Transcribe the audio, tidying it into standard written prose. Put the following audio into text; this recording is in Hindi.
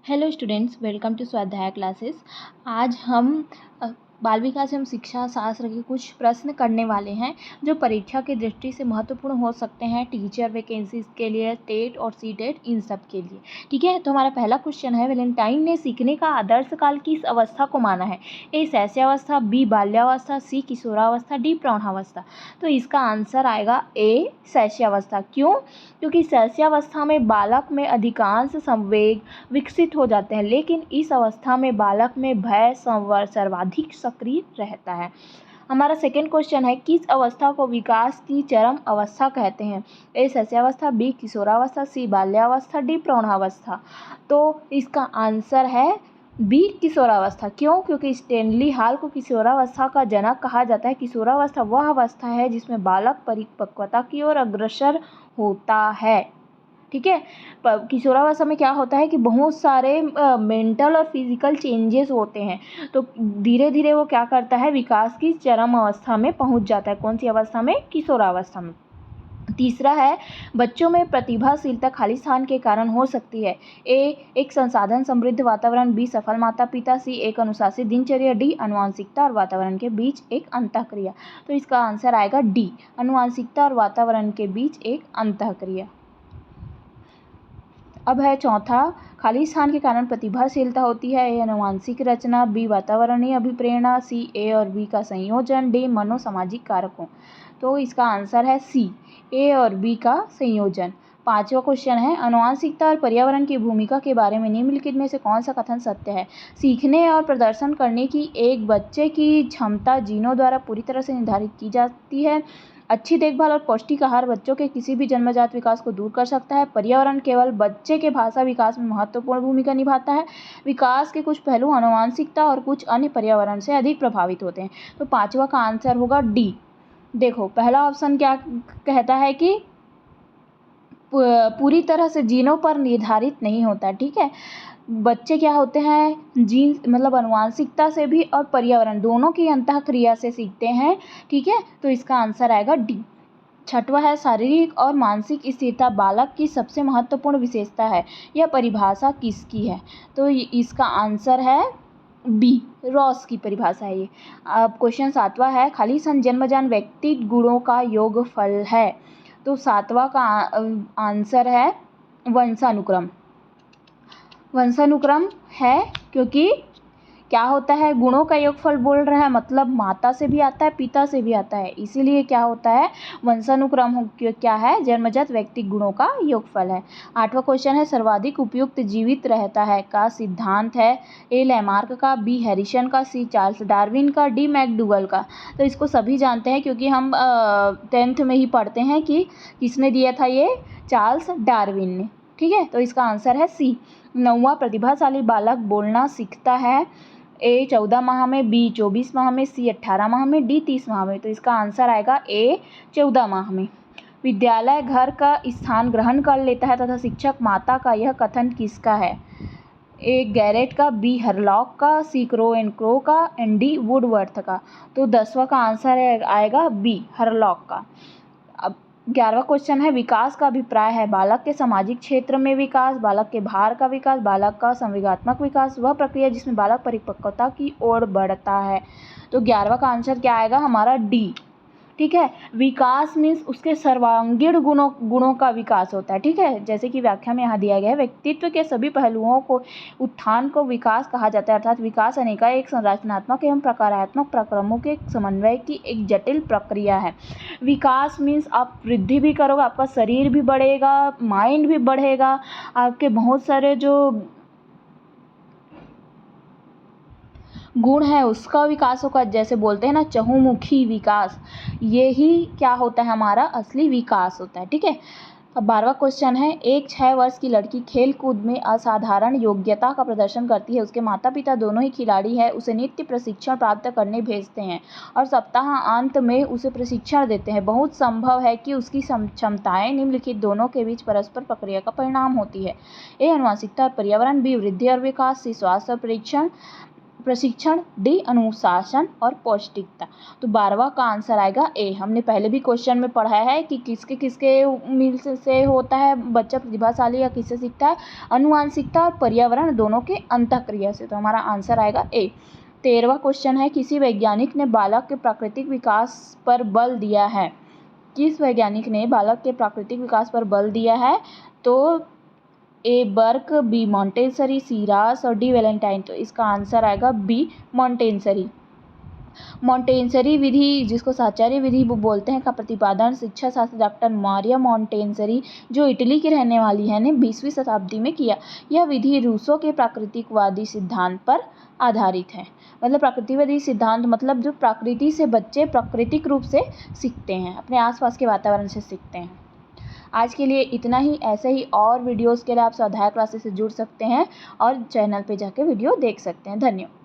हेलो स्टूडेंट्स, वेलकम टू स्वाध्याय क्लासेस। आज हम बाल विकास एवं शिक्षा शास्त्र के कुछ प्रश्न करने वाले हैं जो परीक्षा की दृष्टि से महत्वपूर्ण हो सकते हैं टीचर वैकेंसीज के लिए, टेट और सीटेट, इन सब के लिए। ठीक है, तो हमारा पहला क्वेश्चन है, वैलेंटाइन ने सीखने का आदर्श काल किस अवस्था को माना है? ए शैशवावस्था, बी बाल्यावस्था, सी किशोरावस्था, डी प्रौढ़ावस्था। तो इसका आंसर आएगा ए शैशवावस्था। क्यों? क्योंकि शैशवावस्था में बालक में अधिकांश संवेग विकसित हो जाते हैं, लेकिन इस अवस्था में बालक में भय सर्वाधिक सक्रिय रहता है। हमारा सेकेंड क्वेश्चन है, किस अवस्था को विकास की चरम अवस्था कहते हैं? ए शैशवावस्था, बी किशोरावस्था, सी बाल्यावस्था, डी प्रौढ़ावस्था। तो इसका आंसर है बी किशोरावस्था। क्यों? क्योंकि स्टेनली हॉल को किशोरावस्था का जनक कहा जाता है। किशोरावस्था वह अवस्था है जिसमें बालक परिपक्वता की ओर अग्रसर होता है। ठीक है, किशोरावस्था में क्या होता है कि बहुत सारे मेंटल और फिजिकल चेंजेस होते हैं, तो धीरे धीरे वो क्या करता है, विकास की चरम अवस्था में पहुंच जाता है। कौन सी अवस्था में? किशोरावस्था में। तीसरा है, बच्चों में प्रतिभाशीलता खाली स्थान के कारण हो सकती है। ए एक संसाधन समृद्ध वातावरण, बी सफल माता पिता, सी एक अनुशासित दिनचर्या, डी आनुवंशिकता और वातावरण के बीच एक अंतःक्रिया। तो इसका आंसर आएगा डी, आनुवंशिकता और वातावरण के बीच एक अंतःक्रिया। अब है चौथा, खाली स्थान के कारण प्रतिभाशीलता होती है। ए आनुवंशिक रचना, बी वातावरणीय अभिप्रेरणा, सी ए और बी का संयोजन, डी मनोसामाजिक कारकों। तो इसका आंसर है सी, ए और बी का संयोजन। पांचवा क्वेश्चन है, आनुवंशिकता और पर्यावरण की भूमिका के बारे में निम्नलिखित में से कौन सा कथन सत्य है? सीखने और प्रदर्शन करने की एक बच्चे की क्षमता जीनों द्वारा पूरी तरह से निर्धारित की जाती है। अच्छी देखभाल और पौष्टिक आहार बच्चों के किसी भी जन्मजात विकास को दूर कर सकता है। पर्यावरण केवल बच्चे के भाषा विकास में महत्वपूर्ण भूमिका निभाता है। विकास के कुछ पहलू आनुवंशिकता और कुछ अन्य पर्यावरण से अधिक प्रभावित होते हैं। तो पांचवा का आंसर होगा डी। देखो, पहला ऑप्शन क्या कहता है कि पूरी तरह से जीनों पर निर्धारित नहीं होता। ठीक है, बच्चे क्या होते हैं, जीन मतलब आनुवंशिकता से भी और पर्यावरण दोनों की अंतःक्रिया से सीखते हैं। ठीक है, तो इसका आंसर आएगा डी। छठवा है, शारीरिक और मानसिक स्थिरता बालक की सबसे महत्वपूर्ण विशेषता है। यह परिभाषा किसकी है? तो इसका आंसर है बी, रॉस की परिभाषा है ये। अब क्वेश्चन सातवां है, खाली स्थान जन्मजात व्यक्ति गुणों का योगफल है। तो सातवां का आंसर है वंशानुक्रम। वंशानुक्रम है, क्योंकि क्या होता है, गुणों का योगफल बोल रहा है, मतलब माता से भी आता है, पिता से भी आता है, इसीलिए क्या होता है, वंशानुक्रम क्या है, जन्मजात व्यक्ति गुणों का योगफल है। आठवां क्वेश्चन है, सर्वाधिक उपयुक्त जीवित रहता है का सिद्धांत है? ए लैमार्क का, बी हैरिसन का, सी चार्ल्स डार्विन का, डी मैकडूगल का। तो इसको सभी जानते हैं क्योंकि हम 10th में ही पढ़ते हैं कि किसने दिया था ये, चार्ल्स डार्विन ने। ठीक है, तो इसका आंसर है सी। नौवां, प्रतिभाशाली बालक बोलना सीखता है। ए 14 माह में, बी 24 माह में, सी 18 माह में, डी 30 माह में। तो इसका आंसर आएगा ए 14 माह में। विद्यालय घर का स्थान ग्रहण कर लेता है तथा शिक्षक माता का, यह कथन किसका है? ए गैरेट का, बी हरलॉक का, सी क्रो एंड क्रो का, एंड डी वुडवर्थ का। तो 10वां का आंसर आएगा बी, हरलॉक का। अब 11वां क्वेश्चन है, विकास का अभिप्राय है बालक के सामाजिक क्षेत्र में विकास, बालक के भार का विकास, बालक का संवेगात्मक विकास, वह प्रक्रिया जिसमें बालक परिपक्वता की ओर बढ़ता है। तो 11वां का आंसर क्या आएगा हमारा? डी। ठीक है, विकास मीन्स उसके सर्वांगीण गुणों का विकास होता है। ठीक है, जैसे कि व्याख्या में यहाँ दिया गया है, व्यक्तित्व के सभी पहलुओं को उत्थान को विकास कहा जाता है, अर्थात विकास अनेकाएक संरचनात्मक एवं प्रकारात्मक प्रक्रमों के समन्वय की एक जटिल प्रक्रिया है। विकास मीन्स आप वृद्धि भी करोगे, आपका शरीर भी बढ़ेगा, माइंड भी बढ़ेगा, आपके बहुत सारे जो गुण है उसका विकास होगा, जैसे बोलते हैं ना चहुमुखी विकास, यही क्या होता है, हमारा असली विकास होता है। ठीक है, अब 12वां क्वेश्चन है, एक 6 वर्ष की लड़की खेल कूद में असाधारण योग्यता का प्रदर्शन करती है, उसके माता पिता दोनों ही खिलाड़ी हैं, उसे नित्य प्रशिक्षण प्राप्त करने भेजते हैं और सप्ताह अंत में उसे प्रशिक्षण देते हैं। बहुत संभव है कि उसकी क्षमताएं निम्नलिखित दोनों के बीच परस्पर प्रक्रिया का परिणाम होती है। ए आनुवंशिकता और पर्यावरण, बी वृद्धि और विकास, सी स्वास्थ्य और परीक्षण, प्रशिक्षण, डी अनुशासन और पौष्टिकता। तो 12वां का आंसर आएगा ए। हमने पहले भी क्वेश्चन में पढ़ा है कि किसके किसके मिल से होता है बच्चा प्रतिभाशाली या किससे सीखता है, आनुवंशिकता और पर्यावरण दोनों के अंतःक्रिया से। तो हमारा आंसर आएगा ए। 13वां क्वेश्चन है, किसी वैज्ञानिक ने बालक के प्राकृतिक विकास पर बल दिया है। किस वैज्ञानिक ने बालक के प्राकृतिक विकास पर बल दिया है? तो ए बर्क, बी मॉन्टेसरी, सी रास और डी वैलेंटाइन। तो इसका आंसर आएगा बी मॉन्टेसरी। मॉन्टेसरी विधि, जिसको साहचर्य विधि बोलते हैं, का प्रतिपादन शिक्षा शास्त्री डॉक्टर मारिया मॉन्टेसरी, जो इटली की रहने वाली है, ने 20वीं शताब्दी में किया। यह विधि रूसो के प्राकृतिकवादी सिद्धांत पर आधारित है। मतलब प्राकृतिकवादी सिद्धांत मतलब जो प्रकृति से बच्चे प्राकृतिक रूप से सीखते हैं, अपने आसपास के वातावरण से सीखते हैं। आज के लिए इतना ही। ऐसे ही और वीडियोस के लिए आप स्वाध्याय क्लासेस से जुड़ सकते हैं और चैनल पे जाके वीडियो देख सकते हैं। धन्यवाद।